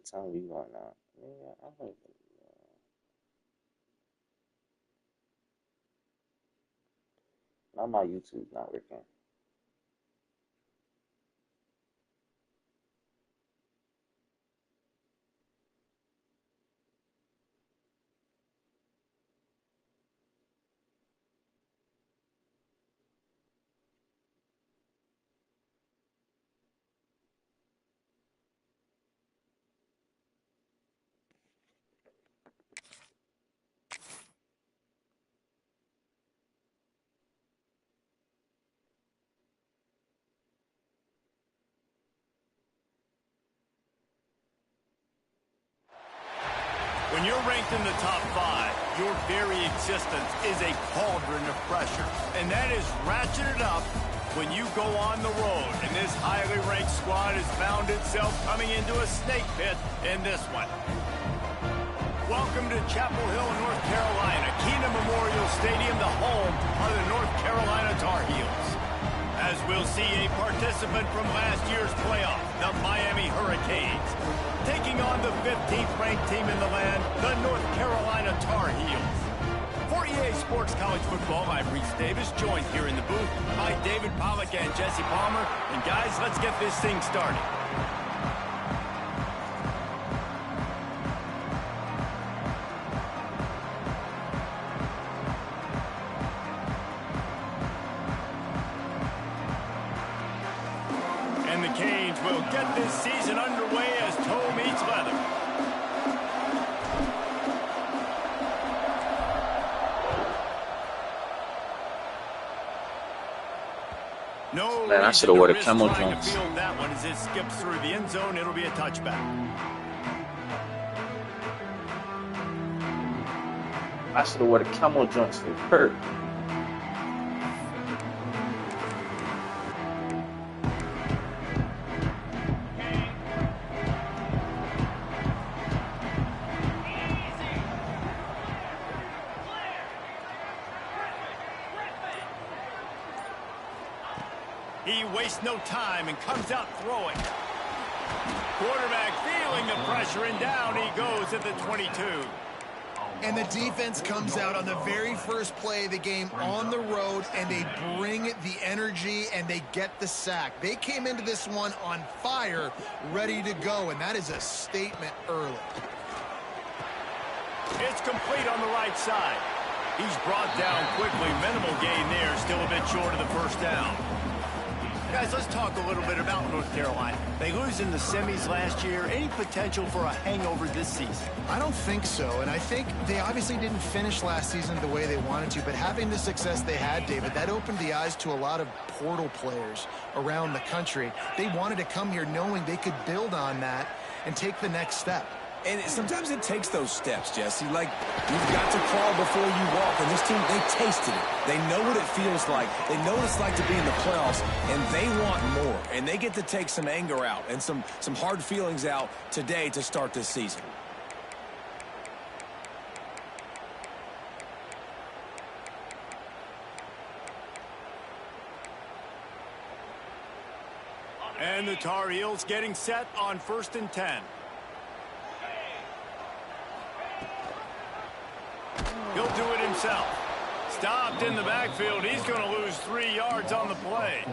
what time we going out? Yeah, I don't even know. Now my YouTube's not working. When you're ranked in the top 5, your very existence is a cauldron of pressure. And that is ratcheted up when you go on the road. And this highly ranked squad has found itself coming into a snake pit in this one. Welcome to Chapel Hill, North Carolina. Keenan Memorial Stadium, the home of the North Carolina Tar Heels. As we'll see a participant from last year's playoff, the Miami Hurricanes, taking on the 15th ranked team in the land, the North Carolina Tar Heels. For EA Sports College Football, I'm Reese Davis, joined here in the booth by David Pollack and Jesse Palmer. And guys, let's get this thing started. And the Canes will get this season underway as toe meets leather. No Man, I reason should have to wore the risk camel trying to jumps. field that one as it skips through the end zone. It'll be a touchback. I should have wore the camel jumps for Kurt. He wastes no time and comes out throwing. Quarterback feeling the pressure, and down he goes at the 22. And the defense comes out on the very first play of the game on the road, and they bring the energy, and they get the sack. They came into this one on fire, ready to go, and that is a statement early. It's complete on the right side. He's brought down quickly. Minimal gain there, still a bit short of the first down. Guys, let's talk a little bit about North Carolina. They lose in the semis last year. Any potential for a hangover this season? I don't think so, and I think they obviously didn't finish last season the way they wanted to, but having the success they had, David, that opened the eyes to a lot of portal players around the country. They wanted to come here knowing they could build on that and take the next step. And sometimes it takes those steps, Jesse. Like, you've got to crawl before you walk. And this team, they tasted it. They know what it feels like. They know what it's like to be in the playoffs, and they want more. And they get to take some anger out and some hard feelings out today to start this season. And the Tar Heels getting set on 1st and 10. He'll do it himself. Stopped in the backfield. He's going to lose 3 yards on the play.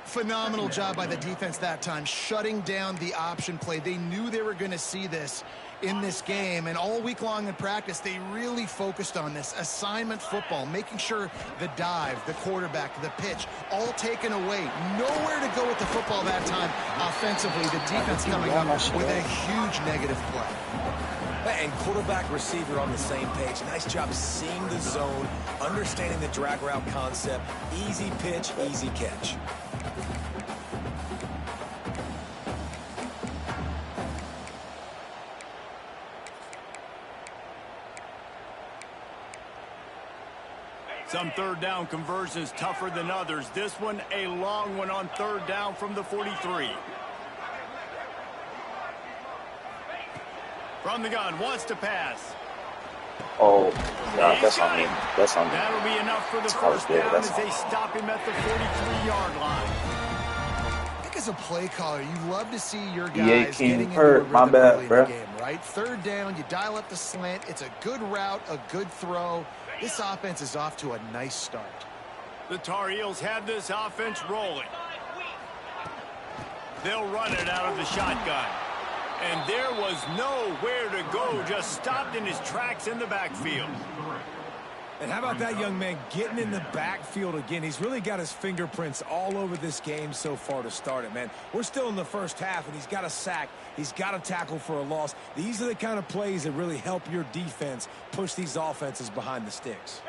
Phenomenal job by the defense that time, shutting down the option play. They knew they were going to see this in this game, and all week long in practice, they really focused on this assignment football, making sure the dive, the quarterback, the pitch, all taken away. Nowhere to go with the football that time offensively. The defense coming up with a huge negative play. And quarterback, receiver on the same page. Nice job seeing the zone, understanding the drag route concept. Easy pitch, easy catch. Some third down conversions tougher than others. This one, a long one on 3rd down from the 43. From the gun, wants to pass. Oh, God, that's on me. That's on me. That'll be enough for the first down as they stop him at the 43-yard line. I think as a play caller, you love to see your EA guys King getting into a hurt. rhythm My early bad, in bro. the game, right? Third down, you dial up the slant. It's a good route, a good throw. This offense is off to a nice start. The Tar Heels have this offense rolling. They'll run it out of the shotgun. And there was nowhere to go, just stopped in his tracks in the backfield. And how about that young man getting in the backfield again? He's really got his fingerprints all over this game so far to start it, man. We're still in the first half, and he's got a sack. He's got a tackle for a loss. These are the kind of plays that really help your defense push these offenses behind the sticks.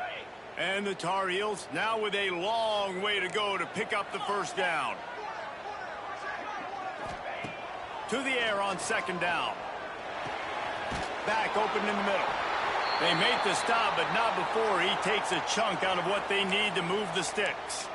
And the Tar Heels now with a long way to go to pick up the first down. To the air on second down. Back open in the middle. They make the stop, but not before he takes a chunk out of what they need to move the sticks.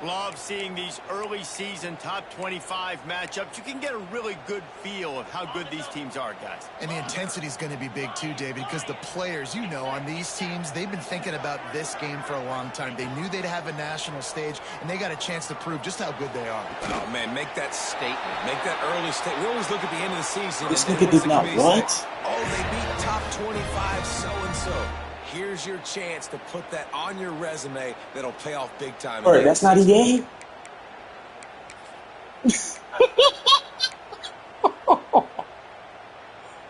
Love seeing these early season top 25 matchups. You can get a really good feel of how good these teams are, guys. And the intensity is going to be big too, David, because the players, you know, on these teams, they've been thinking about this game for a long time. They knew they'd have a national stage, and they got a chance to prove just how good they are. Oh, man, make that statement. Make that early statement. We always look at the end of the season. This and nigga did not what? Say, oh, they beat top 25 so-and-so. Here's your chance to put that on your resume that'll pay off big time. Bro, that's not EA? This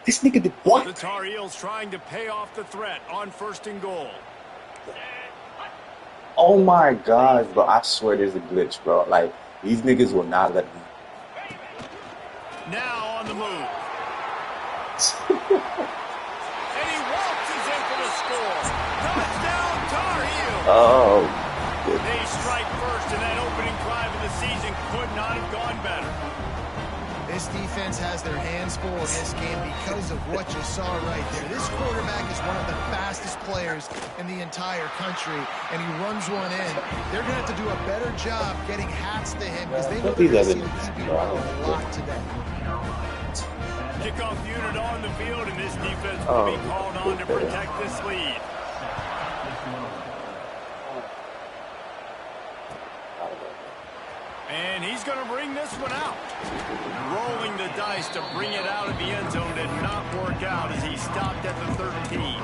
nigga did what? The Tar Heels trying to pay off the threat on first and goal. Oh my gosh, bro. I swear there's a glitch, bro. Like, these niggas will not let me. Now on the move. And he waltzes in for the score. Touchdown, Tar Heels. Oh. They strike first, and that opening drive of the season could not have gone better. This defense has their hands full in this game because of what you saw right there. This quarterback is one of the fastest players in the entire country, and he runs one in. They're going to have to do a better job getting hats to him because they know they're going to see the QB run a lot today. Kickoff unit on the field, and this defense will be called on to protect this lead. And he's going to bring this one out. Rolling the dice to bring it out of the end zone did not work out as he stopped at the 13.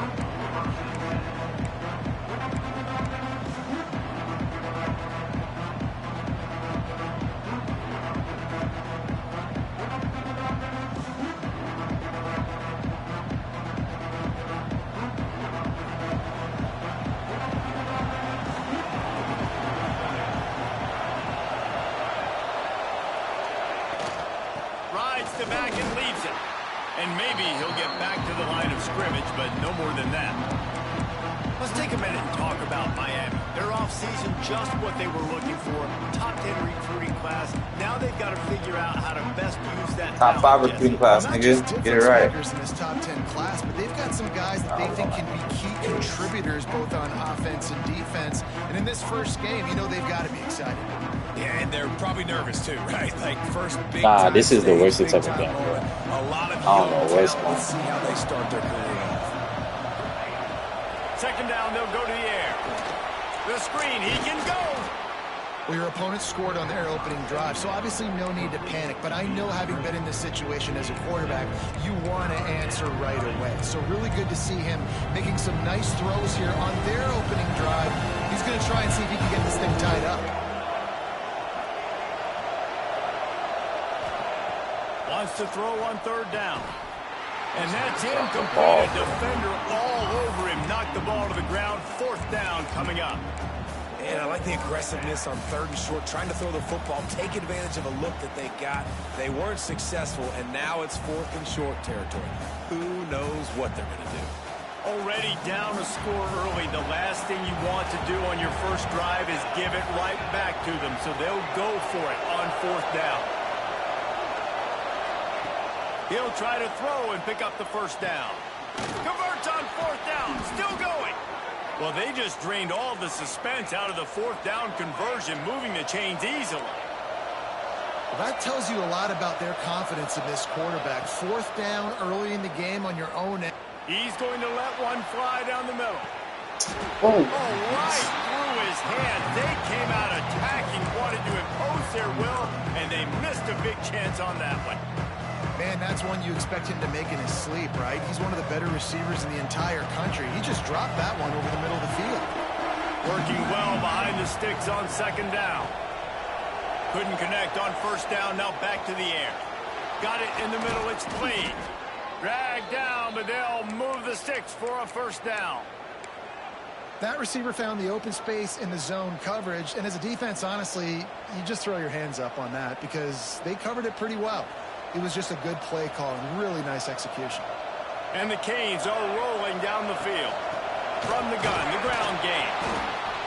The back and leaves it. And maybe he'll get back to the line of scrimmage, but no more than that. Let's take a minute and talk about Miami. Their offseason, just what they were looking for. Top 10 recruiting class. Now they've got to figure out how to best use that. Top 5 recruiting class, nigga. Get it right. In this top 10 class, but they've got some guys that they think can be key contributors both on offense and defense. And in this first game, you know they've got to be excited. Yeah, and they're probably nervous too, right? Like first big Nah, this is the worst it's ever time been, bro. A lot of I don't know what's talent. Let's see how they start their career off. Second down, they'll go to the air. The screen, he can go. Well, your opponent scored on their opening drive, so obviously no need to panic. But I know, having been in this situation as a quarterback, you want to answer right away. So really good to see him making some nice throws here on their opening drive. He's going to try and see if he can get this thing tied up. Wants to throw on third down. And that's incomplete. A defender all over him. Knocked the ball to the ground. Fourth down coming up. And I like the aggressiveness on third and short, trying to throw the football, take advantage of a look that they got. They weren't successful, and now it's fourth and short territory. Who knows what they're going to do? Already down a score early. The last thing you want to do on your first drive is give it right back to them. So they'll go for it on fourth down. He'll try to throw and pick up the first down. Converts on fourth down. Still going. Well, they just drained all the suspense out of the fourth down conversion, moving the chains easily. Well, that tells you a lot about their confidence in this quarterback. Fourth down early in the game on your own end. He's going to let one fly down the middle. Oh, Right through his hand. They came out attacking, wanted to impose their will, and they missed a big chance on that one. Man, that's one you expect him to make in his sleep, right? He's one of the better receivers in the entire country. He just dropped that one over the middle of the field. Working well behind the sticks on second down. Couldn't connect on first down, now back to the air. Got it in the middle, it's clean. Dragged down, but they'll move the sticks for a first down. That receiver found the open space in the zone coverage, and as a defense, honestly, you just throw your hands up on that because they covered it pretty well. It was just a good play call and really nice execution. And the Canes are rolling down the field. From the gun, the ground game.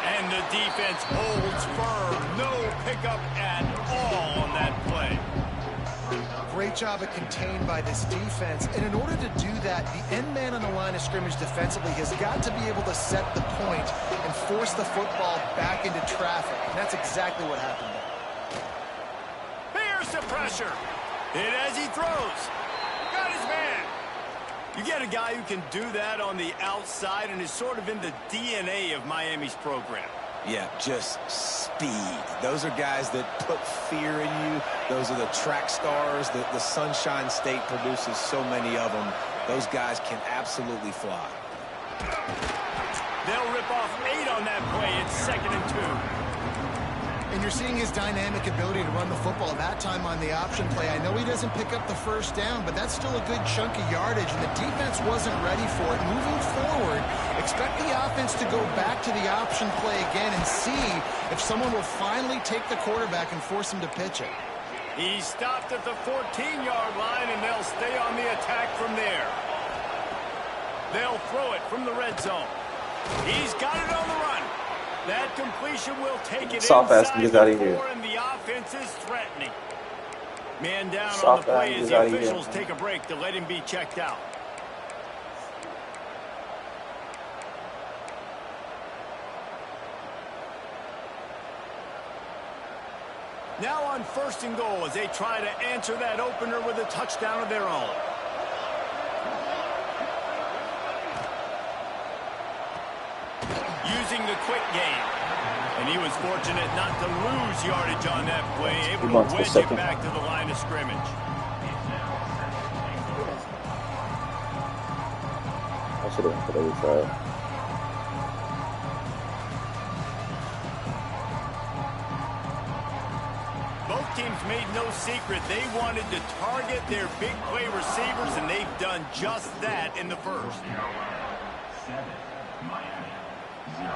And the defense holds firm. No pickup at all on that play. Great job of contained by this defense. And in order to do that, the end man on the line of scrimmage defensively has got to be able to set the point and force the football back into traffic. And that's exactly what happened there. Here's the pressure. Hit as he throws. Got his man. You get a guy who can do that on the outside and is sort of in the DNA of Miami's program. Yeah, just speed. Those are guys that put fear in you. Those are the track stars. The Sunshine State produces so many of them. Those guys can absolutely fly. They'll rip off 8 on that play. It's 2nd and 2. And you're seeing his dynamic ability to run the football that time on the option play. I know he doesn't pick up the first down, but that's still a good chunk of yardage, and the defense wasn't ready for it. Moving forward, expect the offense to go back to the option play again and see if someone will finally take the quarterback and force him to pitch it. He stopped at the 14-yard line, and they'll stay on the attack from there. They'll throw it from the red zone. He's got it on the run. That completion will take it Soft ass inside niggas out of the here. 4, and the offense is threatening. Man down on Soft the play ass as niggas the out of here. officials take a break to let him be checked out. Now on 1st and goal as they try to answer that opener with a touchdown of their own. Using the quick game. And he was fortunate not to lose yardage on that play, able to wedge it back to the line of scrimmage. I should have went for the other side. Both teams made no secret they wanted to target their big play receivers, and they've done just that in the first. 7, Miami, 0.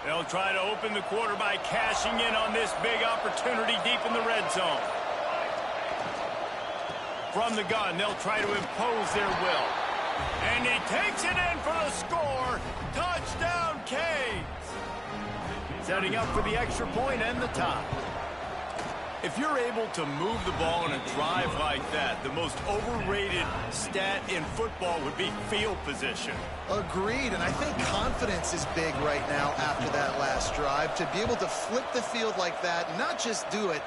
They'll try to open the quarter by cashing in on this big opportunity deep in the red zone. From the gun, they'll try to impose their will. And he takes it in for the score. Touchdown, Canes. Setting up for the extra point and the tie. If you're able to move the ball in a drive like that, the most overrated stat in football would be field position. Agreed, and I think confidence is big right now after that last drive. To be able to flip the field like that, not just do it,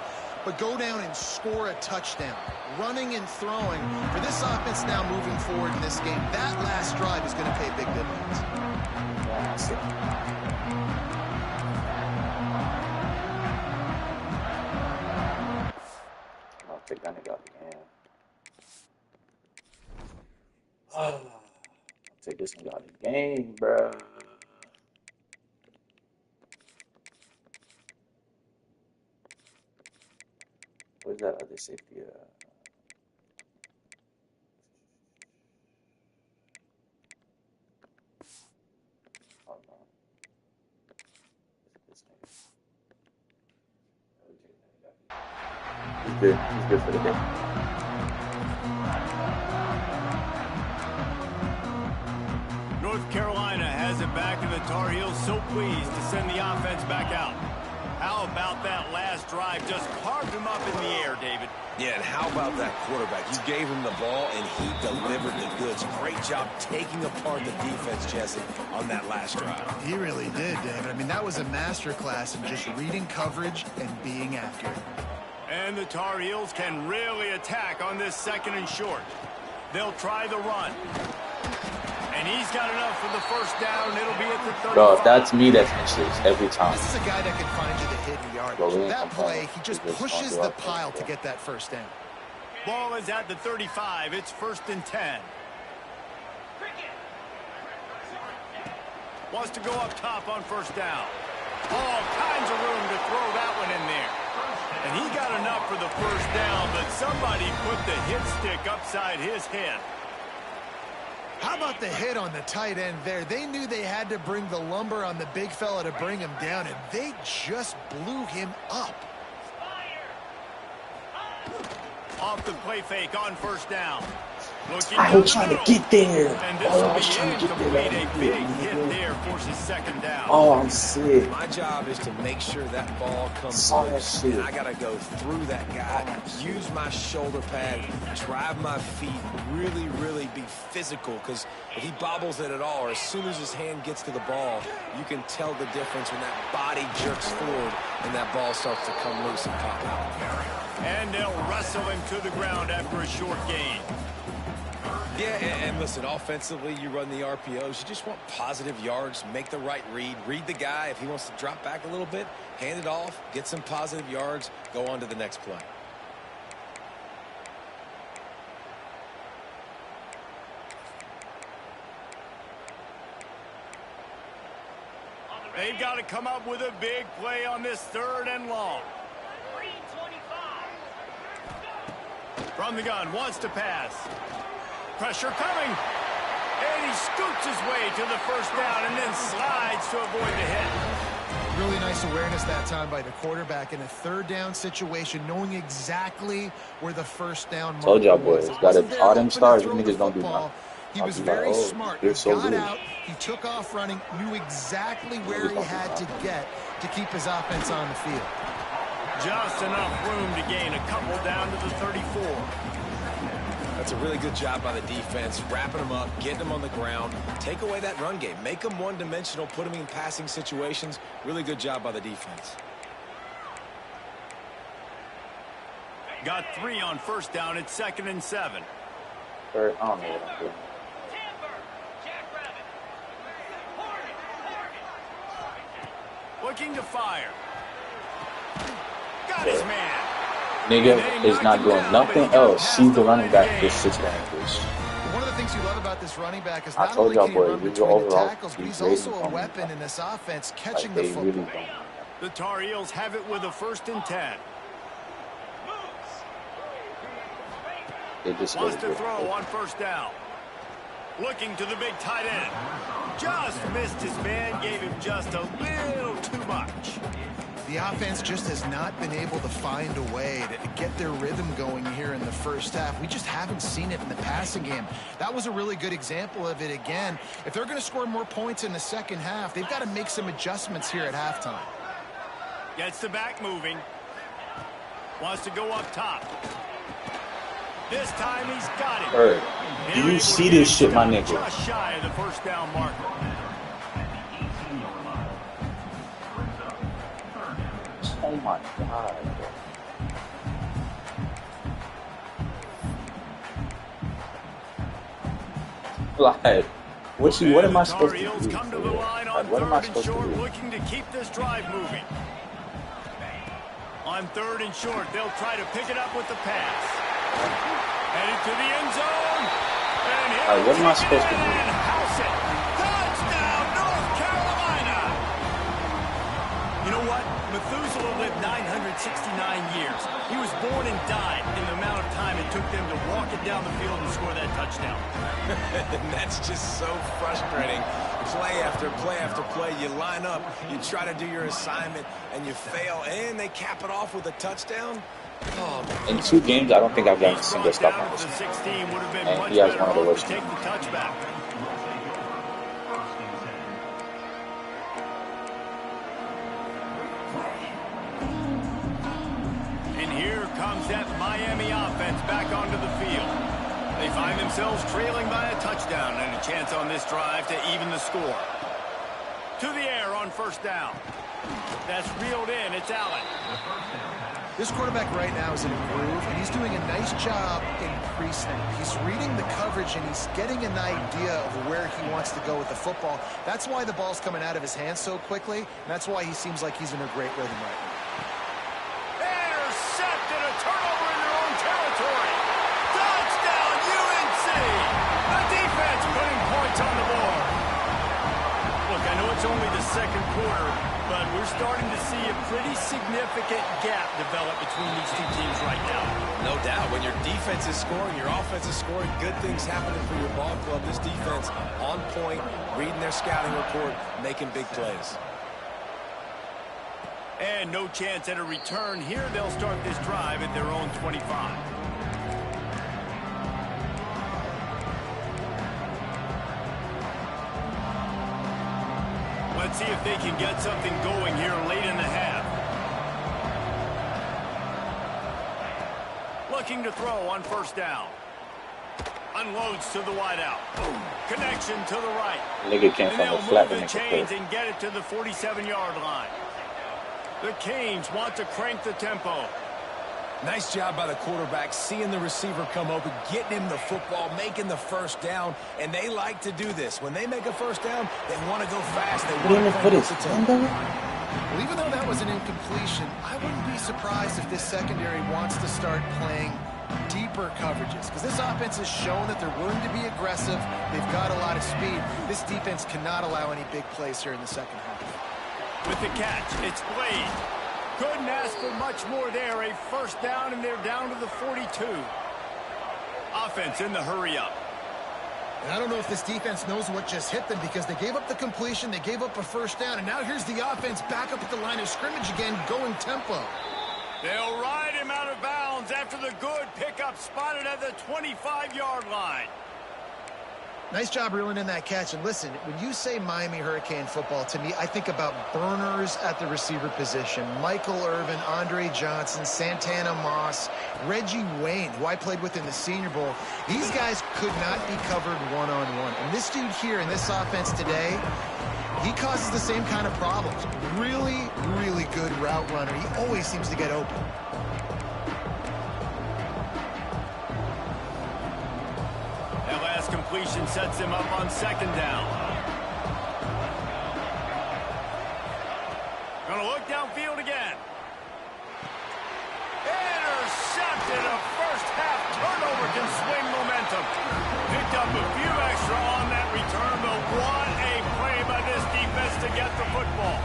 but go down and score a touchdown. Running and throwing. For this offense now moving forward in this game, that last drive is going to pay big dividends. I'll take that nigga out again. I'll take this nigga out of the game, bruh. Where's that other safety? Oh no. This nigga. He's good. He's good for the day. North Carolina has it back, and the Tar Heels so pleased to send the offense back out. How about that last drive? Just carved him up in the air, David. Yeah, and how about that quarterback? You gave him the ball, and he delivered the goods. Great job taking apart the defense, Jesse, on that last drive. He really did, David. I mean, that was a masterclass in just reading coverage and being accurate. And the Tar Heels can really attack on this 2nd and short. They'll try the run. And he's got enough for the first down. It'll be at the 35. Bro, if that's me, that's inches every time. This is a guy that can find you the hidden yardage. That play, he just pushes the pile to get that first down. Ball is at the 35. It's 1st and 10. Wants to go up top on 1st down. All kinds of room to throw that one in there. And he got enough for the first down, but somebody put the hit stick upside his head. How about the hit on the tight end there? They knew they had to bring the lumber on the big fella to bring him down, and they just blew him up. Off the play fake on 1st down. I was trying to get there. And this will be incomplete. A big hit there forces 2nd down. Oh, I'm sick. My job is to make sure that ball comes Saw that loose, shit. and I got to go through that guy, use my shoulder pad, drive my feet, really be physical, because if he bobbles it at all, or as soon as his hand gets to the ball, you can tell the difference when that body jerks forward and that ball starts to come loose and pop out. And they'll wrestle him to the ground after a short gain. Yeah, and listen, offensively, you run the RPOs. You just want positive yards, make the right read the guy. If he wants to drop back a little bit, hand it off, get some positive yards, go on to the next play. They've got to come up with a big play on this 3rd and long. From the gun, wants to pass. Pressure coming. And he scoots his way to the 1st down and then slides to avoid the hit. Really nice awareness that time by the quarterback in a 3rd down situation, knowing exactly where the 1st down marker Told y'all boys, was. gotta all them stars, you niggas don't do nothing. He was very smart. He got out, he took off running, knew exactly where he had to get to keep his offense on the field. Just enough room to gain a couple down to the 34. That's a really good job by the defense, wrapping them up, getting them on the ground, take away that run game, make them one-dimensional, put them in passing situations. Really good job by the defense. Got 3 on 1st down. It's 2nd and 7. I don't know what I'm doing. Looking to fire. Got his man. Nigga is not doing nothing else. See the running back just sits there and goes. One of the things you love about this running back is I not told only y'all can he boys, run we were between the overall tackles, but he's degrading also a on weapon them. in this offense, Like, catching the they really football. don't. The Tar Heels have it with a 1st and 10. They just Wants go to with throw it. on 1st down. Looking to the big tight end. Just missed his man, gave him just a little too much. The offense just has not been able to find a way to get their rhythm going here in the 1st half. We just haven't seen it in the passing game. That was a really good example of it again. If they're going to score more points in the 2nd half, they've got to make some adjustments here at halftime. Gets the back moving. Wants to go up top. This time he's got it. Bird, do you see this shit, my nigga? Just shy of the 1st down marker. Oh my God. Like, what am I supposed to do? Come to the line on Like, what am I 3rd and supposed to short, do? looking to keep this drive moving. On 3rd and short, they'll try to pick it up with the pass. Headed to the end zone. And Like, what am I supposed to do? and house it. Touchdown, North Carolina. You know what? Methuselah lived 969 years. He was born and died in the amount of time it took them to walk it down the field and score that touchdown. And that's just so frustrating. Play after play after play, you line up, you try to do your assignment, and you fail, and they cap it off with a touchdown. Oh, In 2 games, I don't think I've gotten a single stop on Down this. to the 16 would have been And much he has better one of the off worst to take the touchback. And here comes that Miami back onto the field. They find themselves trailing by a touchdown and a chance on this drive to even the score. To the air on first down. That's reeled in. It's Allen. This quarterback right now is in a groove, and he's doing a nice job in pre-snap. He's reading the coverage, and he's getting an idea of where he wants to go with the football. That's why the ball's coming out of his hands so quickly, and that's why he seems like he's in a great rhythm right now. Intercepted, a turnover in their own territory. Touchdown, UNC! The defense putting points on the board. Look, I know it's only the second quarter, but we're starting to see a pretty significant gap develop between these two teams right now. No doubt. When your defense is scoring, your offense is scoring, good things happening for your ball club. This defense on point, reading their scouting report, making big plays. And no chance at a return here. They'll start this drive at their own 25. Let's see if they can get something going here late in the half. Looking to throw on first down. Unloads to the wideout. Connection to the right. Nigga came And from they'll a flat move to the make a chains play. and get it to the 47-yard line. The Canes want to crank the tempo. Nice job by the quarterback, seeing the receiver come open, getting him the football, making the first down, and they like to do this. When they make a first down, they want to go fast. They want to Put crank his up the hand tempo. over? Well, even though that was an incompletion, I wouldn't be surprised if this secondary wants to start playing deeper coverages, because this offense has shown that they're willing to be aggressive. They've got a lot of speed. This defense cannot allow any big plays here in the second half. With the catch, it's Blade. Couldn't ask for much more there. A first down, and they're down to the 42. Offense in the hurry-up. And I don't know if this defense knows what just hit them, because they gave up the completion, they gave up a first down, and now here's the offense back up at the line of scrimmage again, going tempo. They'll ride him out of bounds after the good pickup spotted at the 25-yard line. Nice job reeling in that catch. And listen, when you say Miami Hurricane football, to me, I think about burners at the receiver position. Michael Irvin, Andre Johnson, Santana Moss, Reggie Wayne, who I played with in the Senior Bowl. These guys could not be covered one-on-one. And this dude here in this offense today, he causes the same kind of problems. Really, really good route runner. He always seems to get open. That last completion sets him up on second down. Gonna look downfield again. Intercepted. A first half turnover can swing momentum. Picked up a few extra on that return, but what a play by this defense to get the football.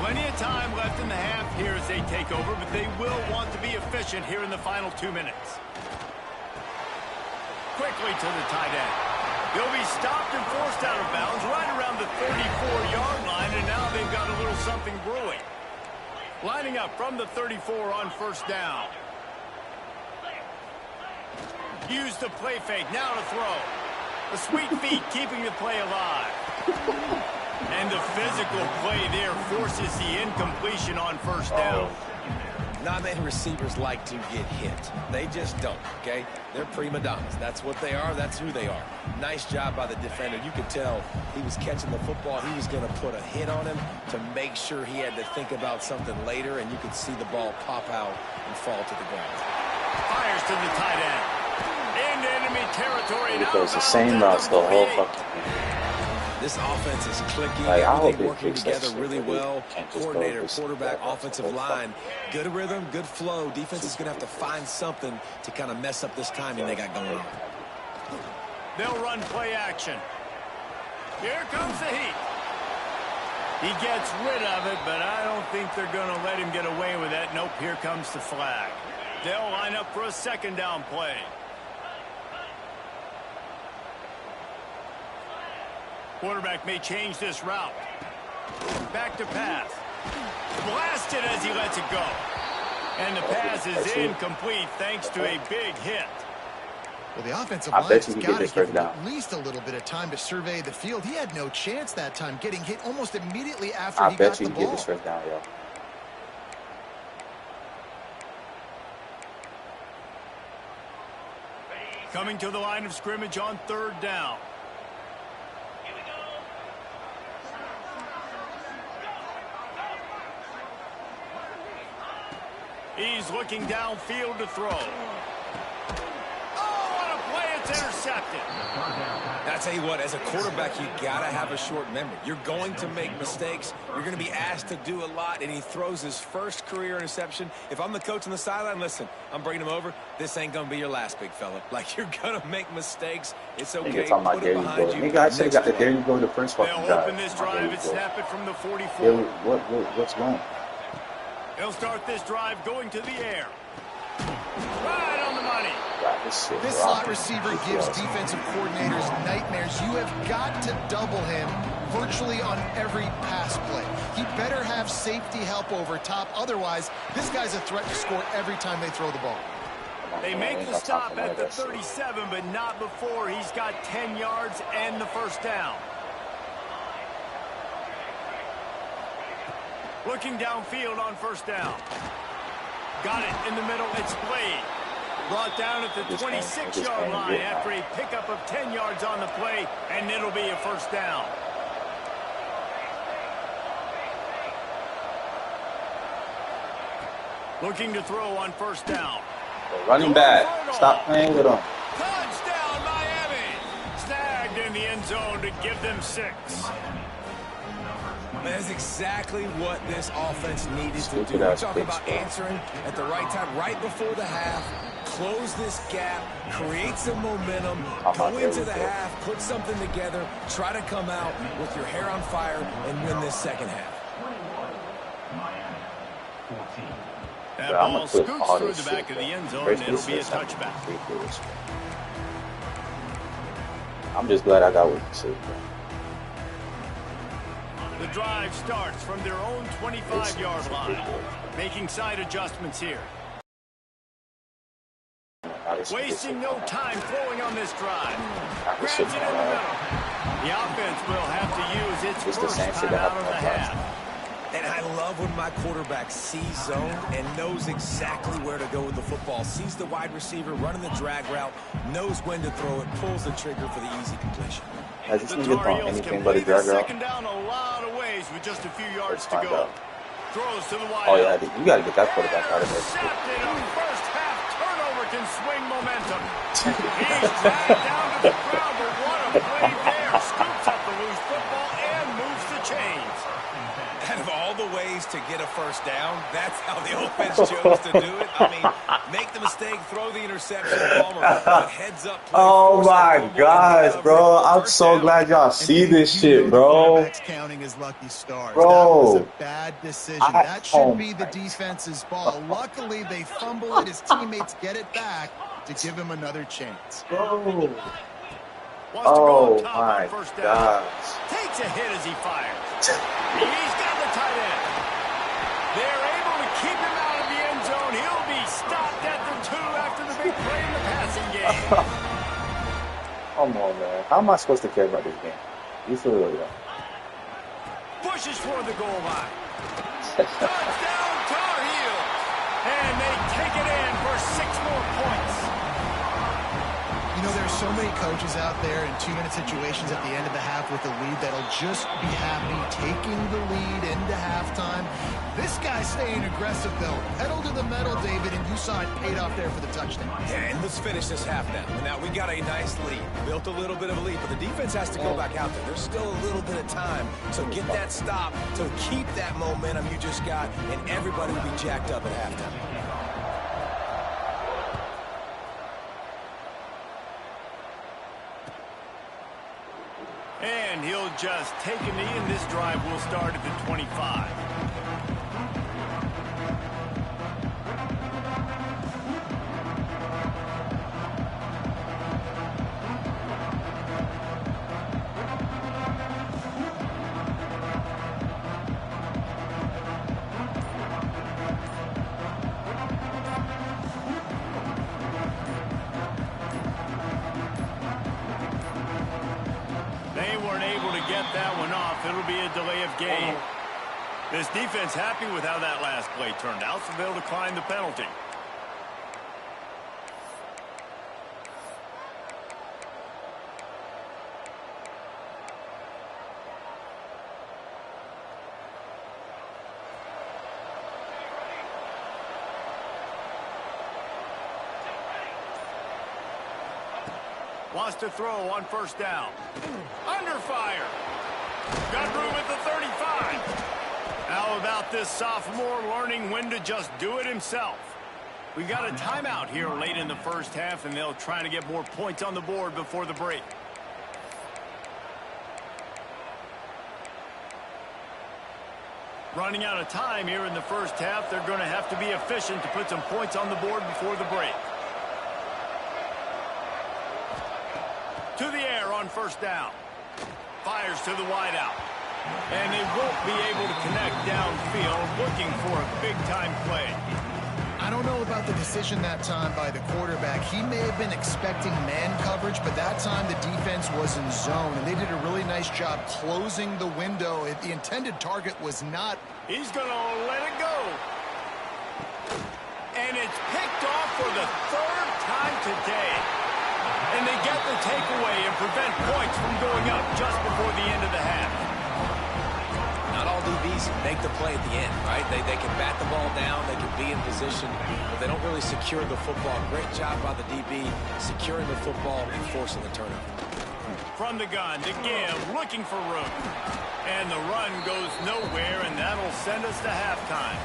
Plenty of time left in the half here as they take over, but they will want to be efficient here in the final 2 minutes. Quickly to the tight end. He'll be stopped and forced out of bounds right around the 34-yard line, and now they've got a little something brewing. Lining up from the 34 on first down. Use the play fake, now to throw. The sweet feet keeping the play alive. And the physical play there forces the incompletion on first down. Not many receivers like to get hit. They just don't, okay? They're prima donnas. That's what they are. That's who they are. Nice job by the defender. You could tell he was catching the football. He was going to put a hit on him to make sure he had to think about something later, and you could see the ball pop out and fall to the ground. Fires to the tight end. Into enemy territory. He throws the same routes the whole fucking game. This offense is clicking, Like, I hope everything it working fixes that together shit, really but well. it can't just go Coordinator, this quarterback, bad. offensive line. Good rhythm, good flow. Defense is going to have to find something to kind of mess up this timing they got going on. They'll run play action. Here comes the heat. He gets rid of it, but I don't think they're going to let him get away with that. Nope, here comes the flag. They'll line up for a second down play. Quarterback may change this route. Back to pass. Blasted as he lets it go. And the pass is incomplete thanks to a big hit. Well, the offensive I line bet has you he got get to this give first him down. at least a little bit of time to survey the field. He had no chance that time, getting hit almost immediately after I he got bet you the he get ball. this first down, yo. Coming to the line of scrimmage on 3rd down. He's looking downfield to throw. Oh, what a play. It's intercepted. I tell you what, as a quarterback, you got to have a short memory. You're going to make mistakes. You're going to be asked to do a lot, and he throws his first career interception. If I'm the coach on the sideline, listen, I'm bringing him over. This ain't going to be your last, big fella. Like, you're going to make mistakes. It's okay. Put it behind you. Nigga, I should have got the there you go the first fucking They'll open this drive and snap it from the 44. What's wrong? They'll start this drive going to the air. Right on the money. This slot receiver gives defensive coordinators nightmares. You have got to double him virtually on every pass play. He better have safety help over top. Otherwise, this guy's a threat to score every time they throw the ball. They make the stop at the 37, but not before he's got 10 yards and the first down. Looking downfield on 1st down. Got it in the middle. It's Blade. Brought down at the 26-yard line after a pickup of 10 yards on the play, and it'll be a first down. Looking to throw on 1st down. Running back. Stop playing with him. Touchdown, Miami. Snagged in the end zone to give them 6. That's exactly what this offense needed to do. We talk about answering at the right time, right before the half, close this gap, create some momentum, go into the half, put something together, try to come out with your hair on fire and win this second half. That ball scoots through the back of the end zone, and it'll be a touchback. I'm just glad I got what you said. The drive starts from their own 25-yard line. Making side adjustments here. Wasting no time throwing on this drive. Grabs it in the middle. The offense will have to use its first time out of the half. And I love when my quarterback sees zone and knows exactly where to go with the football. Sees the wide receiver running the drag route, knows when to throw it, pulls the trigger for the easy completion. Has this nigga thrown anything but a drag route? Second down a lot of ways with just a few yards to go. Throws to the wide. Oh yeah, you got to get that quarterback out of there. Intercepted. A first half turnover can swing momentum. He's dragged down to the ground, but what a play there. Scoops up the loose football and moves the chains. Out of all the ways to get a first down, that's how the offense chose to do it. I mean, make the mistake, throw the interception, but heads up. Oh my gosh, bro! I'm so glad y'all see this shit, bro. Counting his lucky stars. Bro, that was a bad decision. That should be the defense's ball. Luckily, they fumble it. His teammates get it back to give him another chance. Bro. Wants to go up top my on first down. gosh. Takes a hit as he fires. He's got the tight end. They're able to keep him out of the end zone. He'll be stopped at the 2 after the big play in the passing game. Come on, man. How am I supposed to care about this game? You feel it, though. Pushes toward the goal line. Touchdown, Tar Heels. And they take it in for 6 more points. You know, there's so many coaches out there in 2-minute situations at the end of the half with a lead that'll just be happy taking the lead into halftime. This guy's staying aggressive, though. Pedal to the metal, David, and you saw it paid off there for the touchdown. Yeah, and let's finish this half now. Now, we got a nice lead. Built a little bit of a lead, but the defense has to go back out there. There's still a little bit of time. So get that stop to keep that momentum you just got, and everybody will be jacked up at halftime. And he'll just take a knee, and this drive will start at the 25. They weren't able to get that one off. It'll be a delay of game. This defense happy with how that last play turned out, so they'll decline the penalty. Wants to throw on first down. Under fire. Got room at the 35. How about this sophomore learning when to just do it himself? We got a timeout here late in the first half, and they'll try to get more points on the board before the break. Running out of time here in the first half, they're going to have to be efficient to put some points on the board before the break. To the air on first down. Fires to the wideout. And they won't be able to connect downfield, looking for a big-time play. I don't know about the decision that time by the quarterback. He may have been expecting man coverage, but that time the defense was in zone, and they did a really nice job closing the window. The intended target was not. He's going to let it go. And it's picked off for the third time today. And they get the takeaway and prevent points from going up just before the end of the half. Not all DBs make the play at the end, right? They can bat the ball down, they can be in position, but they don't really secure the football. Great job by the DB securing the football and forcing the turnover. From the gun to give, looking for room. And the run goes nowhere, and that'll send us to halftime.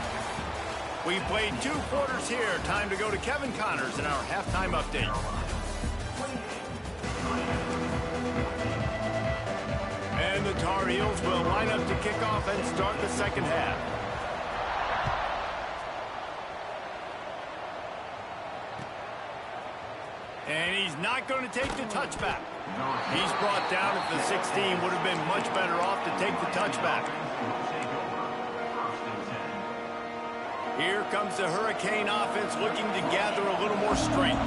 We've played 2 quarters here. Time to go to Kevin Connors in our halftime update. And the Tar Heels will line up to kick off and start the second half. And he's not going to take the touchback. He's brought down at the 16. Would have been much better off to take the touchback. Here comes the Hurricane offense looking to gather a little more strength.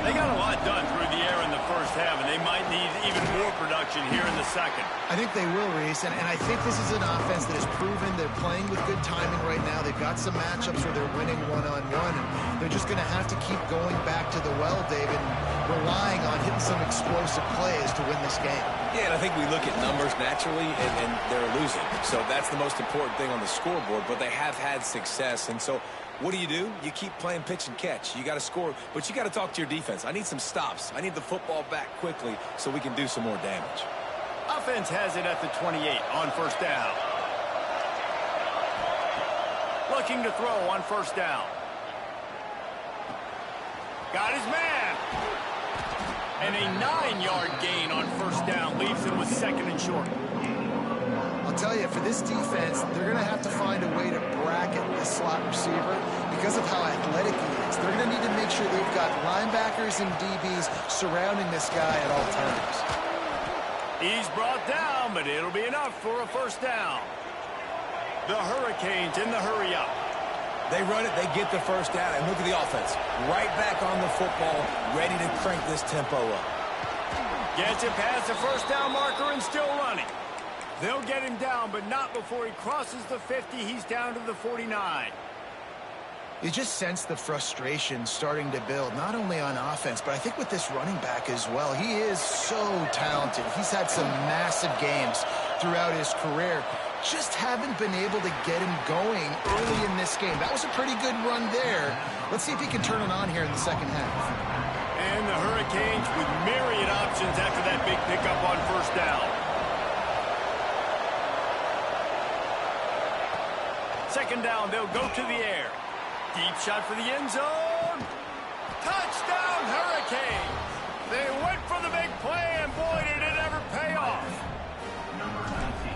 They got a lot done through the air in the first half, and they might need even more production here in the second. I think they will, Reese, and I think this is an offense that has proven they're playing with good timing right now. They've got some matchups where they're winning one-on-one, and they're just going to have to keep going back to the well, David, and relying on hitting some explosive plays to win this game. Yeah, and I think we look at numbers naturally, and they're losing. So that's the most important thing on the scoreboard, but they have had success. And so what do? You keep playing pitch and catch. You got to score, but you got to talk to your defense. I need some stops. I need the football back quickly so we can do some more damage. Offense has it at the 28 on first down. Looking to throw on first down. Got his man. And a 9-yard gain on first down leaves him with second and short. I'll tell you, for this defense, they're going to have to find a way to bracket the slot receiver because of how athletic he is. They're going to need to make sure they've got linebackers and DBs surrounding this guy at all times. He's brought down, but it'll be enough for a first down. The Hurricanes in the hurry-up. They run it, they get the first down, and look at the offense. Right back on the football, ready to crank this tempo up. Gets it past the first down marker and still running. They'll get him down, but not before he crosses the 50. He's down to the 49. You just sense the frustration starting to build, not only on offense, but I think with this running back as well. He is so talented. He's had some massive games throughout his career. Just haven't been able to get him going early in this game. That was a pretty good run there. Let's see if he can turn it on here in the second half. And the Hurricanes with myriad options after that big pickup on first down. Second down, they'll go to the air. Deep shot for the end zone. Touchdown, Hurricanes. They went for the big play, and boy, did it ever pay off.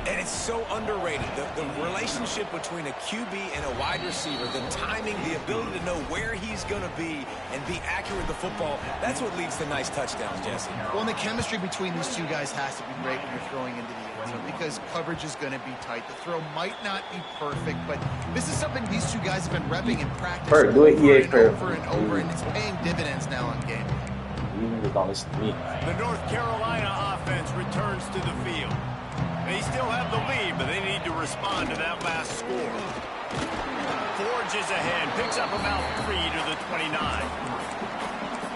And it's so underrated. The relationship between a QB and a wide receiver, the timing, the ability to know where he's going to be and be accurate with the football, that's what leads to nice touchdowns, Jesse. Well, and the chemistry between these two guys has to be great when you're throwing into the end zone because coverage is going to be tight. The throw might not be perfect, but this is something these two guys have been repping in practice over and over, and it's paying dividends now on game. The North Carolina offense returns to the field. They still have the lead, but they need to respond to that last score. Forges ahead, picks up about 3 to the 29.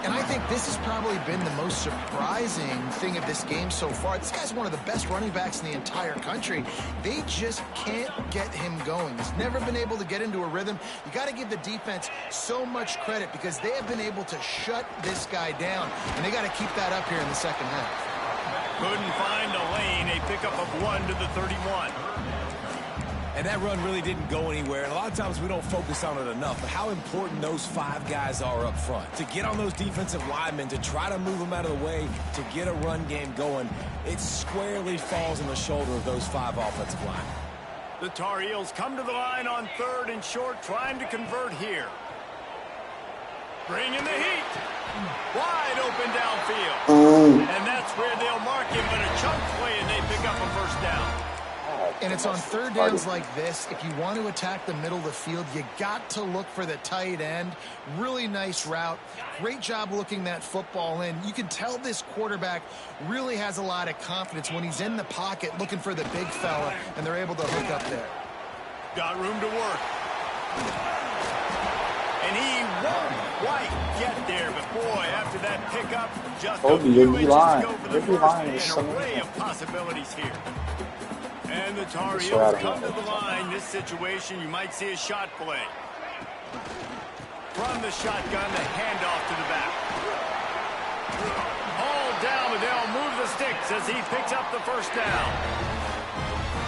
And I think this has probably been the most surprising thing of this game so far. This guy's one of the best running backs in the entire country. They just can't get him going. He's never been able to get into a rhythm. You got to give the defense so much credit because they have been able to shut this guy down, and they got to keep that up here in the second half. Couldn't find a lane. A pickup of 1 to the 31. And that run really didn't go anywhere. And a lot of times we don't focus on it enough, but how important those 5 guys are up front. To get on those defensive linemen, to try to move them out of the way, to get a run game going, it squarely falls on the shoulder of those 5 offensive linemen. The Tar Heels come to the line on 3rd and short, trying to convert here. Bringing the heat. Wide open downfield. And that's where they'll mark him in a chunk play, and they pick up a first down. And it's on 3rd downs like this. If you want to attack the middle of the field, you got to look for the tight end. Really nice route. Great job looking that football in. You can tell this quarterback really has a lot of confidence when he's in the pocket looking for the big fella, and they're able to hook up there. Got room to work. And he won't quite get there, but boy, after that pickup, just a few inches to go for the first, an array of possibilities here. And the Tar Heels come to the line. This situation, you might see a shot play. From the shotgun, the handoff to the back. All down, but they'll move the sticks as he picks up the first down.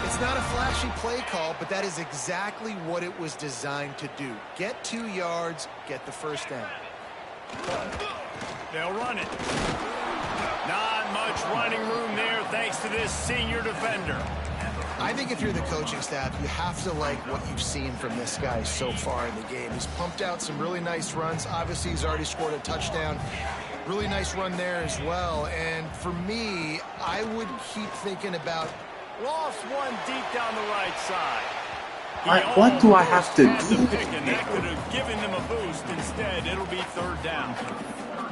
It's not a flashy play call, but that is exactly what it was designed to do. Get 2 yards, get the first down. They'll run it. Not much running room there thanks to this senior defender. I think if you're the coaching staff, you have to like what you've seen from this guy so far in the game. He's pumped out some really nice runs. Obviously, he's already scored a touchdown. Really nice run there as well. And for me, I would keep thinking about... Lost one deep down the right side. What do I have to do? And that could have given them a boost. Instead, it'll be 3rd down.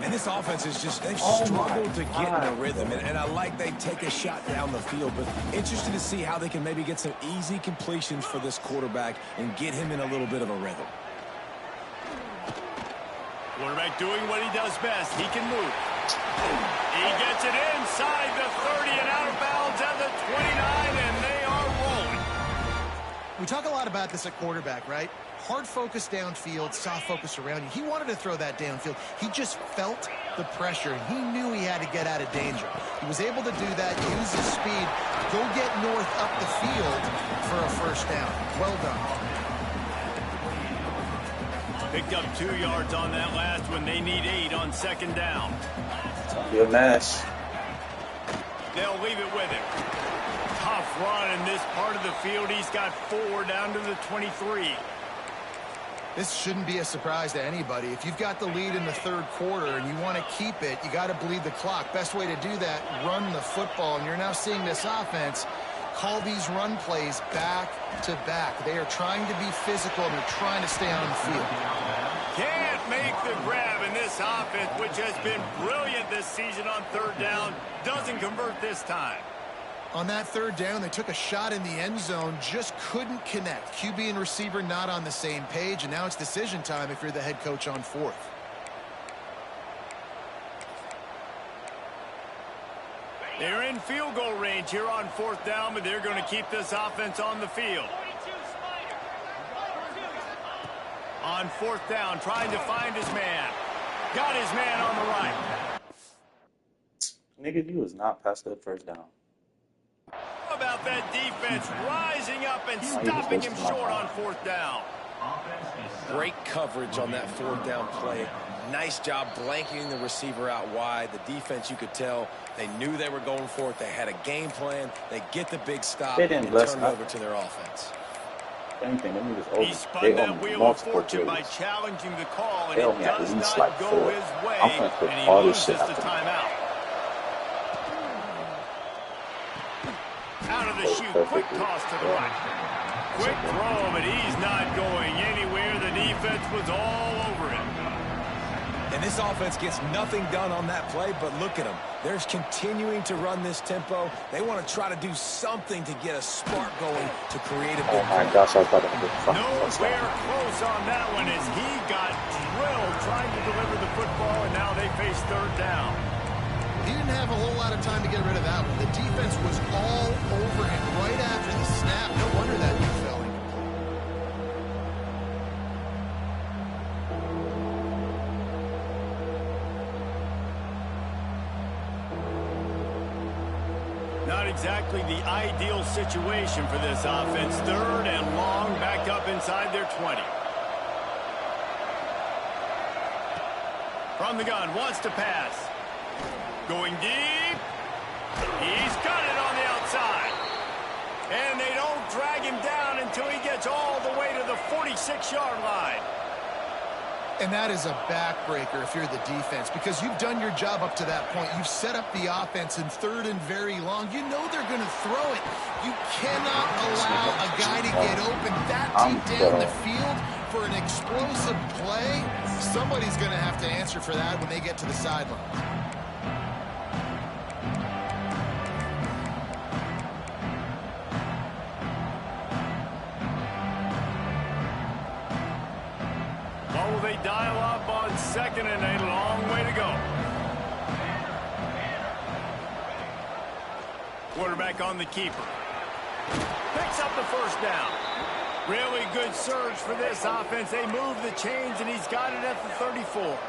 And this offense is just, they've struggled to get in a rhythm. And I like they take a shot down the field, but interested to see how they can maybe get some easy completions for this quarterback and get him in a little bit of a rhythm. Quarterback doing what he does best. He can move. He gets it inside the 30 and out of bounds at the 29, and they are rolling. We talk a lot about this at quarterback, right? Hard focus downfield, soft focus around you. He wanted to throw that downfield. He just felt the pressure, and he knew he had to get out of danger. He was able to do that, use his speed, go get North up the field for a first down. Well done. Picked up 2 yards on that last one. They need 8 on 2nd down. It's going to be a mess. They'll leave it with him. Tough run in this part of the field. He's got 4 down to the 23. This shouldn't be a surprise to anybody. If you've got the lead in the 3rd quarter and you want to keep it, you got to bleed the clock. Best way to do that, run the football. And you're now seeing this offense call these run plays back to back. They are trying to be physical, and they're trying to stay on the field. Can't make the grab in this offense, which has been brilliant this season on 3rd down. Doesn't convert this time. On that 3rd down, they took a shot in the end zone, just couldn't connect. QB and receiver not on the same page, and now it's decision time if you're the head coach on 4th. They're in field goal range here on 4th down, but they're going to keep this offense on the field. On 4th down, trying to find his man. Got his man on the right. Nigga, you was not past that 1st down. How about that defense rising up and stopping him short on 4th down? Great coverage on that 4th down play. Nice job blanketing the receiver out wide. The defense, you could tell, they knew they were going for it. They had a game plan. They get the big stop and turn it over to their offense. Anything, he spun that wheel of fortune by challenging the call, and it does not go his way, and he loses the timeout. Out of the chute, quick toss to the right. Quick throw, but he's not going anywhere. The defense was all over him. And this offense gets nothing done on that play, but look at them. They're continuing to run this tempo. They want to try to do something to get a spark going to create a big play. Oh my gosh, I thought I nowhere close on that one as he got drilled trying to deliver the football, and now they face third down. He didn't have a whole lot of time to get rid of that one. The defense was all over him right after the snap. No wonder that dude fell incomplete. Not exactly the ideal situation for this offense. Third and long, backed up inside their 20. From the gun, wants to pass. Going deep. He's got it on the outside. And they don't drag him down until he gets all the way to the 46-yard line. And that is a backbreaker if you're the defense, because you've done your job up to that point. You've set up the offense in third and very long. You know they're going to throw it. You cannot allow a guy to get open that deep down the field for an explosive play. Somebody's going to have to answer for that when they get to the sideline. Will they dial up on second and a long way to go? Quarterback on the keeper. Picks up the first down. Really good surge for this offense. They move the chains, and he's got it at the 34.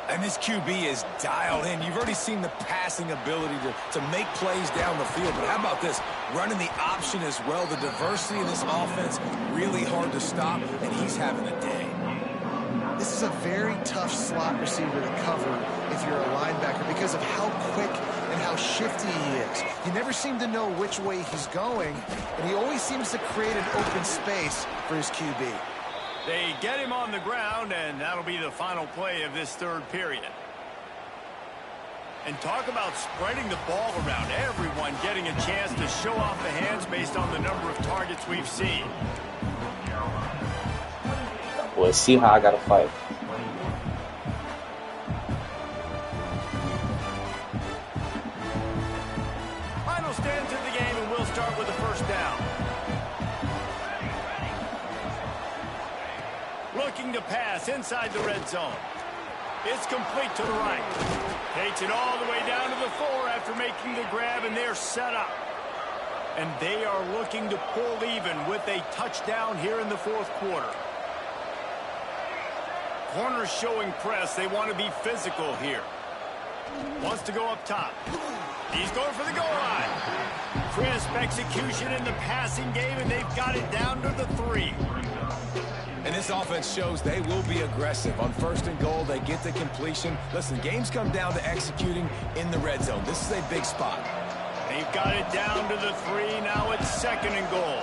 And this QB is dialed in. You've already seen the passing ability to make plays down the field. But how about this? Running the option as well. The diversity in this offense, really hard to stop, and he's having a day. This is a very tough slot receiver to cover if you're a linebacker because of how quick and how shifty he is. You never seem to know which way he's going, and he always seems to create an open space for his QB. They get him on the ground, and that'll be the final play of this third period. And talk about spreading the ball around. Everyone getting a chance to show off the hands based on the number of targets we've seen. Well, see how I gotta fight. Final stands of the game, and we'll start with the first down. Looking to pass inside the red zone. It's complete to the right. Takes it all the way down to the 4 after making the grab, and they're set up. And they are looking to pull even with a touchdown here in the fourth quarter. Corners showing press. They want to be physical here. Wants to go up top. He's going for the goal line. Crisp execution in the passing game, and they've got it down to the 3. And this offense shows they will be aggressive. On first and goal, they get the completion. Listen, games come down to executing in the red zone. This is a big spot. They've got it down to the 3. Now it's second and goal.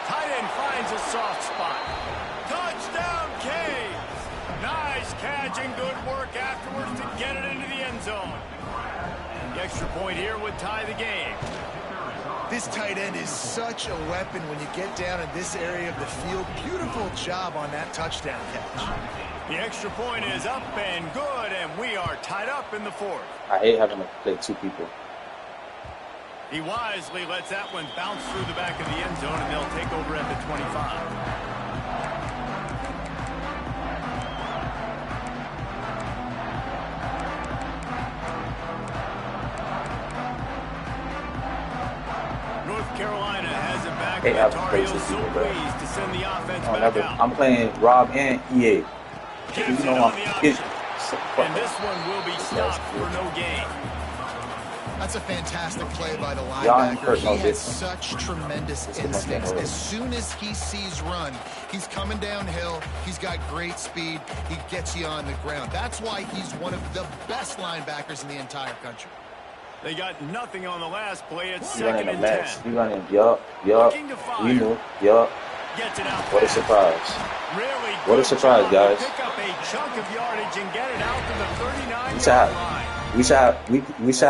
Tight end finds a soft spot. Touchdown, Canes! Nice catch and good work afterwards to get it into the end zone. The extra point here would tie the game. This tight end is such a weapon when you get down in this area of the field. Beautiful job on that touchdown catch. The extra point is up and good, and we are tied up in the fourth. I hate having to play two people. He wisely lets that one bounce through the back of the end zone, and they'll take over at the 25. Carolina has it back. They have Tar Heels crazy so people, bro. pleased to send the offense back out. I'm playing Rob and EA. Gives You know it on I'm the getting option. And this one will be stopped for no gain. That's a fantastic play by the Young linebacker. He has this. such tremendous instincts. As soon as he sees run, he's coming downhill. He's got great speed. He gets you on the ground. That's why he's one of the best linebackers in the entire country. They got nothing on the last play. It's You running second a and match. 10. You running, yup. Looking to fire. We knew, yup. Gets it out. What a fast. surprise. Really What a good surprise, job to guys. Pick up a chunk of yardage and get it out to the 39-yard line. We should have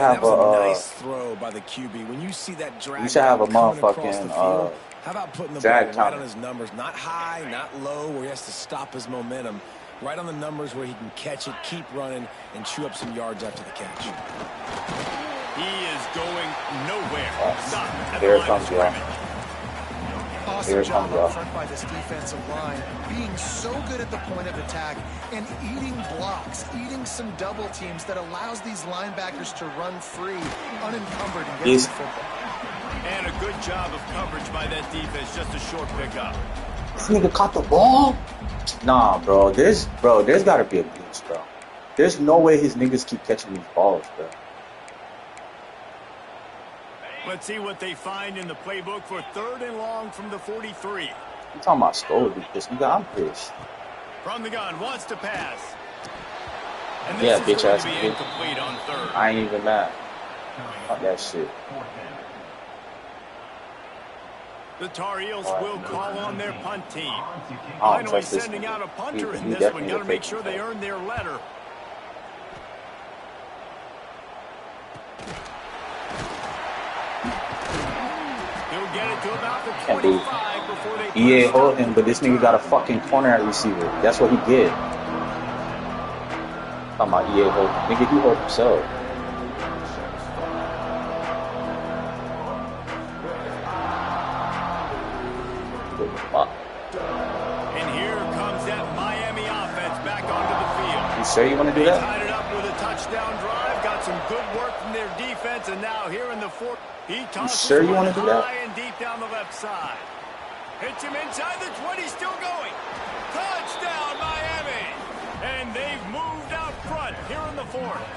That was a a nice throw by the QB. When you see that drag, we should have a coming across the motherfucking field, how about putting the ball drag right counter. on his numbers? Not high, not low, where he has to stop his momentum. Right on the numbers where he can catch it, keep running, and chew up some yards after the catch. He is going nowhere. Stop at There the it line comes, of y'all. scrimmage. Awesome job up front by this defensive line, being so good at the point of attack and eating blocks, eating some double teams that allows these linebackers to run free, unencumbered, and get the football. And a good job of coverage by that defense, just a short pickup. This nigga caught the ball? Nah, bro. There's gotta be a glitch, bro. There's no way his niggas keep catching these balls, bro. Let's see what they find in the playbook for 3rd and long from the 43. You talking about scold this nigga? I'm pissed. From the gun, wants to pass. And this Yeah, is bitch going ass to be nigga. incomplete on 3rd. I ain't even mad. Fuck that shit. The Tar Heels will call on their punt team. I don't Finally trust this sending nigga. out a punter He in this one. definitely Got to a make fake sure they punter. earn their letter. He'll get it to about the 25 before they EA hold him, but this nigga got a fucking corner at receiver. That's what he get. Talking about EA hold. Nigga, he hold himself. And here comes that Miami offense back onto the field. You sure you want to do They that? tied it up with a touchdown drive, got some good work from their defense, and now here in the fourth, he tosses sure you one wanna do that? high and deep down the left side. Hits him inside the 20, still going. Touchdown, Miami! And they've moved out front here in the 4th.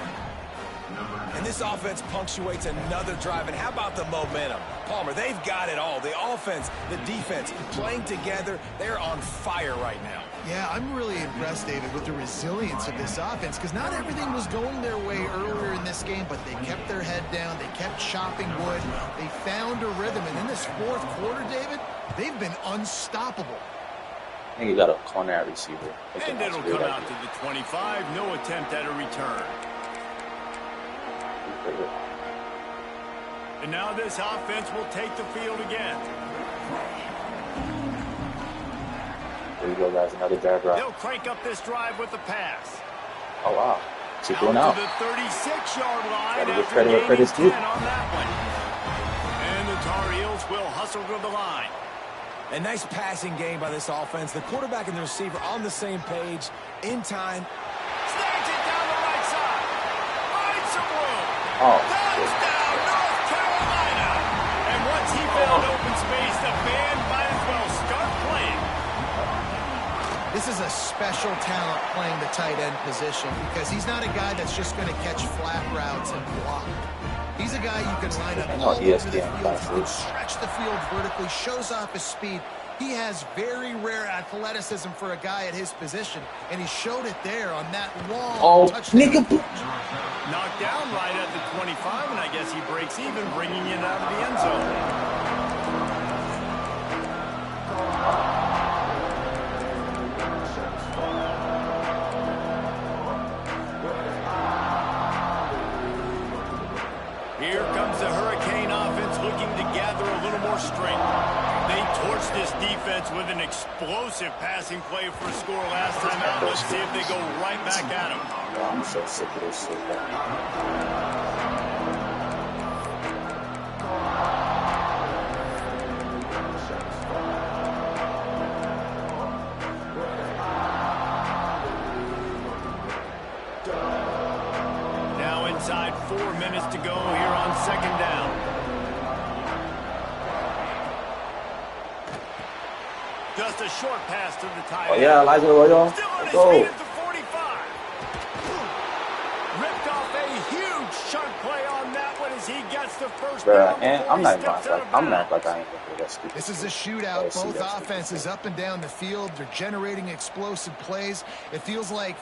And this offense punctuates another drive. And how about the momentum? Palmer, they've got it all. The offense, the defense, playing together. They're on fire right now. Yeah, I'm really impressed, David, with the resilience of this offense because not everything was going their way earlier in this game, but they kept their head down. They kept chopping wood. They found a rhythm. And in this 4th quarter, David, they've been unstoppable. Nigga got a corner at receiver. And it'll come out to the 25. No attempt at a return. And now this offense will take the field again. There you go, guys. Another drive route. They'll crank up this drive with the pass. Oh, wow. Keep going Out out. to the 36-yard line Gotta give after credit where gaining credit's 10 due. on that one. And the Tar Heels will hustle to the line. A nice passing game by this offense. The quarterback and the receiver on the same page. In time. Snags it down the right side. Finds some room. Oh, Touchdown, North Carolina. And once he found open space, the band might as well start playing. This is a special talent playing the tight end position because he's not a guy that's just going to catch flat routes and block. He's a guy you can line up all over the field, and stretch the field vertically, shows off his speed. He has very rare athleticism for a guy at his position, and he showed it there on that long touchdown. Nigga. Knocked down right at the 25, and I guess he breaks even, bringing it out of the end zone. Here comes the Hurricane offense looking to gather a little more strength. They torched this defense with an explosive passing play for a score last time out. Let's see if they go right back at him. I'm so sick of this shit. Now inside 4 minutes to go here on 2nd down. Just a short pass to the tight end. Oh, yeah, Elijah Arroyo. Still on his Go. feet at the 45. Ripped off a huge chunk play on that one as he gets the first down. And I'm not even steps out of I'm bounds. not like I ain't gonna do that stupid. This is a shootout. Both offenses up and down the field. They're generating explosive plays. It feels like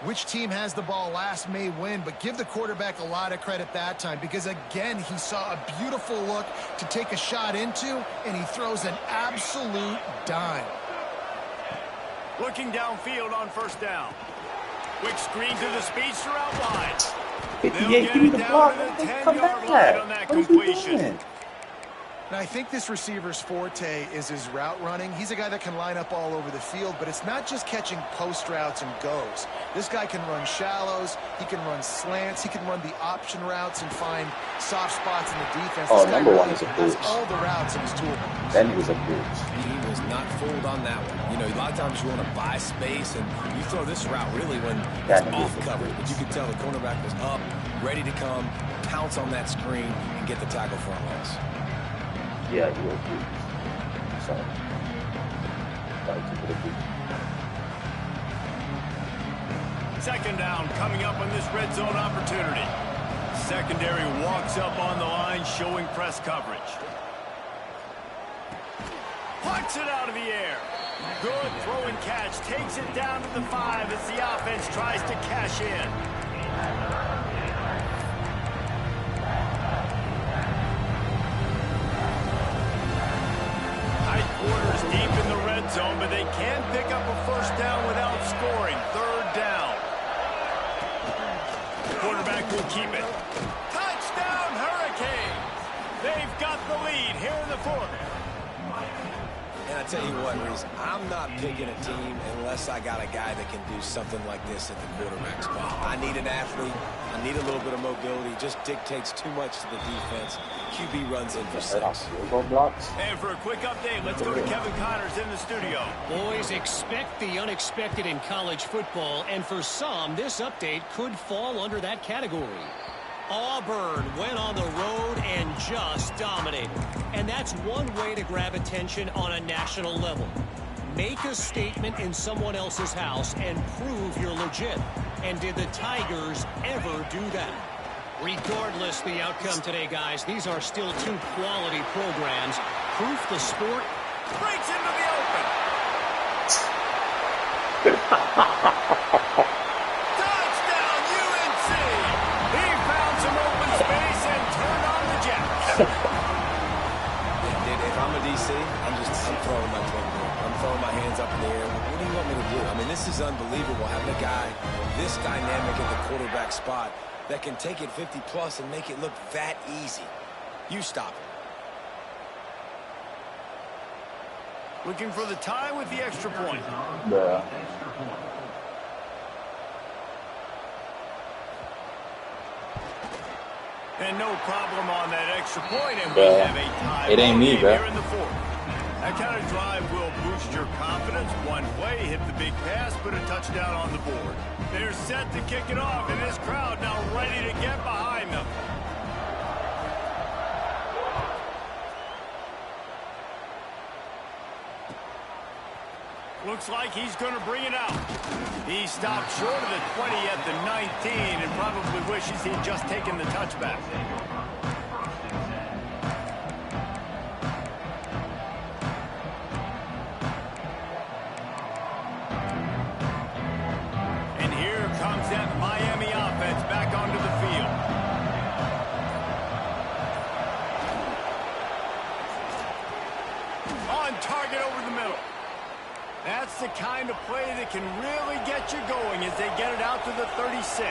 which team has the ball last may win, but give the quarterback a lot of credit that time because, again, he saw a beautiful look to take a shot into, and he throws an absolute dime. Looking downfield on 1st down. Quick screen to the speedster out wide. 58, give me the block. Come back. On that What is he completion. doing? And I think this receiver's forte is his route running. He's a guy that can line up all over the field, but it's not just catching post routes and goes. This guy can run shallows, he can run slants, he can run the option routes and find soft spots in the defense. Oh, this guy number one really is a has bitch. all the routes in his toolbox. Then he was a bitch. He was not fooled on that one. You know, a lot of times you want to buy space, and you throw this route really when it's off coverage. But you could tell the cornerback was up, ready to come, pounce on that screen, and get the tackle for a loss. Yeah, he was huge. So, gotta keep it a beat. Second down coming up on this red zone opportunity. Secondary walks up on the line, showing press coverage. Punts it out of the air. Good throw and catch. Takes it down to the 5 as the offense tries to cash in. Tight quarters deep in the red zone, but they can pick up a first down without scoring. Third down. The quarterback will keep it. Touchdown, Hurricanes! They've got the lead here in the fourth. And I tell you what, Reese, I'm not picking a team unless I got a guy that can do something like this at the quarterback spot. I need an athlete. I need a little bit of mobility. Just dictates too much to the defense. QB runs in for 6. And for a quick update, let's go to Kevin Connors in the studio. Boys, expect the unexpected in college football, and for some, this update could fall under that category. Auburn went on the road and just dominated. And that's one way to grab attention on a national level. Make a statement in someone else's house and prove you're legit. And did the Tigers ever do that? Regardless the outcome today, guys, these are still two quality programs. Proof the sport Breaks into the open. Touchdown, UNC! He found some open space and turned on the Jets. If I'm a DC, I'm throwing my clipboard. I'm throwing my hands up in the air. What do you want me to do? I mean, this is unbelievable having a guy this dynamic at the quarterback spot that can take it 50-plus and make it look that easy. You stop it. Looking for the tie with the extra point. Yeah. And no problem on that extra point, and we have a tie. It ain't me, bro. Here in the fourth. That kind of drive will boost your confidence. One play, hit the big pass, put a touchdown on the board. They're set to kick it off, and this crowd now ready to get behind them. Looks like he's going to bring it out. He stopped short of the 20 at the 19 and probably wishes he'd just taken the touchback. And here comes that Miami offense back onto the field. On target over the middle. That's the kind of play that can really get you going as they get it out to the 36.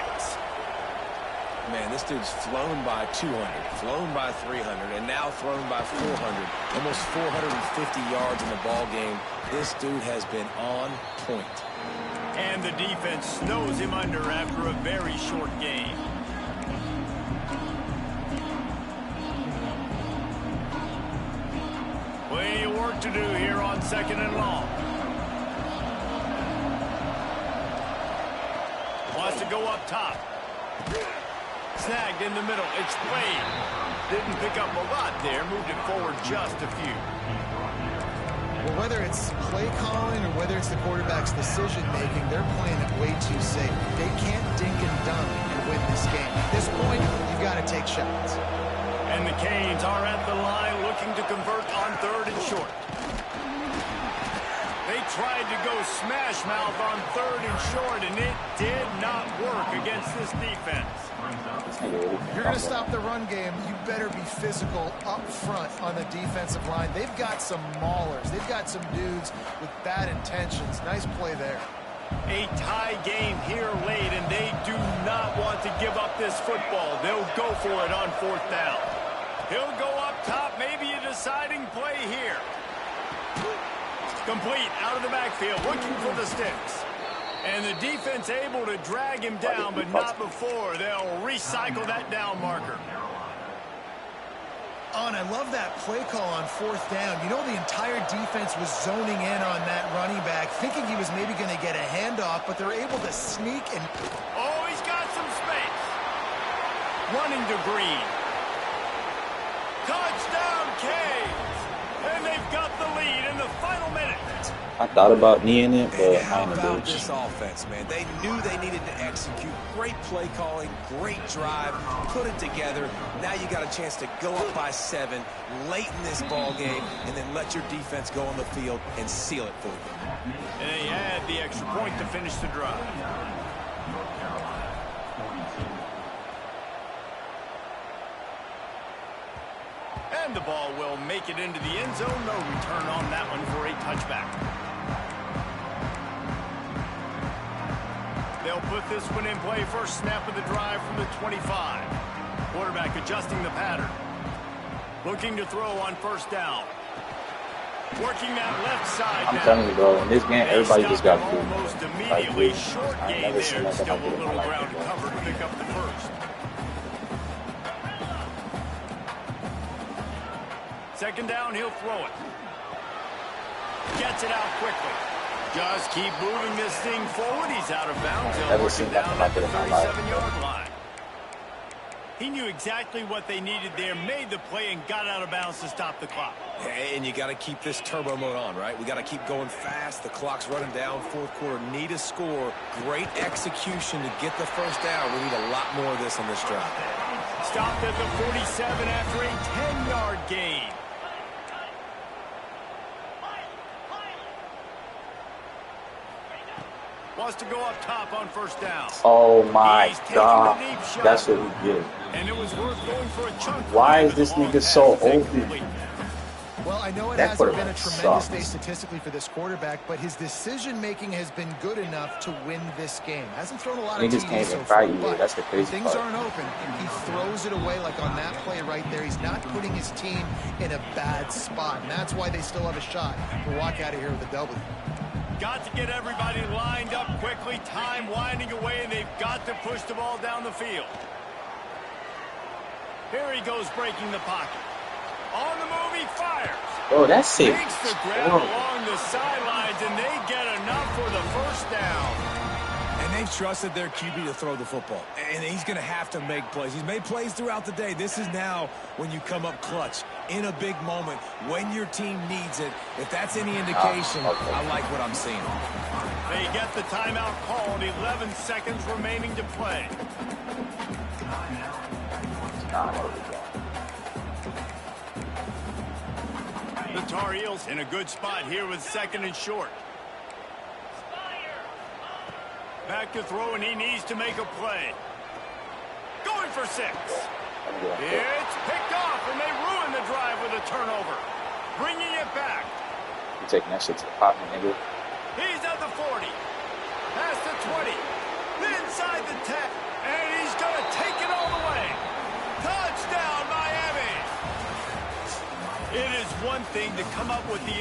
Man, this dude's flown by 200, flown by 300, and now thrown by 400. Almost 450 yards in the ball game. This dude has been on point. And the defense snows him under after a very short game. Plenty of work to do here on 2nd and long. Wants to go up top. Snagged in the middle. It's played. Didn't pick up a lot there. Moved it forward just a few. Well, whether it's play calling or whether it's the quarterback's decision-making, they're playing it way too safe. They can't dink and dunk and win this game. At this point, you've got to take shots. And the Canes are at the line looking to convert on 3rd and short. They tried to go smash mouth on 3rd and short, and it did not work against this defense. If you're going to stop the run game, you better be physical up front on the defensive line. They've got some maulers. They've got some dudes with bad intentions. Nice play there. A tie game here late, and they do not want to give up this football. They'll go for it on 4th down. He'll go up top, maybe a deciding play here. Complete out of the backfield, looking for the sticks. And the defense able to drag him down, but not before. They'll recycle that down marker. Oh, and I love that play call on 4th down. You know, the entire defense was zoning in on that running back, thinking he was maybe going to get a handoff, but they're able to sneak and... Oh, he's got some space. Running to Green. Touchdown, Canes. And they've got the lead in the final minute. I thought about kneeing it, but how I ain't about a this offense, man? They knew they needed to execute. Great play calling, great drive, put it together. Now you got a chance to go up by 7 late in this ball game, and then let your defense go on the field and seal it for you. And they add the extra point to finish the drive. And the ball will make it into the end zone. No return on that one for a touchback. They'll put this one in play. First snap of the drive from the 25. Quarterback adjusting the pattern. Looking to throw on 1st down. Working that left side. I'm telling you, bro, in this game, everybody just got good. Almost Like, immediately. Short I gain never seen there. nothing Still like a it in little my ground life. cover to pick up the first. Second down, he'll throw it. Gets it out quickly. Just keep moving this thing forward. He's out of bounds. He'll Never work seen it nothing down like at it the in my life. 37-yard line. He knew exactly what they needed there, made the play, and got out of bounds to stop the clock. And you got to keep this turbo mode on, right? We got to keep going fast. The clock's running down. 4th quarter, need a score. Great execution to get the first down. We need a lot more of this on this drive. Stopped at the 47 after a 10-yard gain. Wants to go up top on 1st down. Oh my He's taking God, the deep shot. that's what he did. And it was worth going for a chunk. Why is with this a long nigga pass so to take open? complete. Well, I know it That hasn't been a quarterback tremendous sucks. day statistically for this quarterback, but his decision-making has been good enough to win this game. Hasn't thrown a lot of Niggas TDs can't so even far, try you. but That's the when crazy things part. aren't open, he throws it away like on that play right there. He's not putting his team in a bad spot, and that's why they still have a shot to walk out of here with a W. Got to get everybody lined up quickly. Time winding away, and they've got to push the ball down the field. Here he goes, breaking the pocket. On the move, he fires. Bro, that's sick. Makes the grab along the sidelines, and they get enough for the first down. And they've trusted their QB to throw the football. And he's going to have to make plays. He's made plays throughout the day. This is now when you come up clutch in a big moment when your team needs it. If that's any indication, I like what I'm seeing. They get the timeout called. 11 seconds remaining to play. The Tar Heels in a good spot here with 2nd and short. Back to throw, and he needs to make a play. Going for 6. It's picked off, and they ruin the drive with a turnover. Bringing it back. You taking that shit to the pot, my nigga. He's at the 40. Past the 20. Inside the 10. And he's going to take it all the way. Touchdown, Miami. It is one thing to come up with the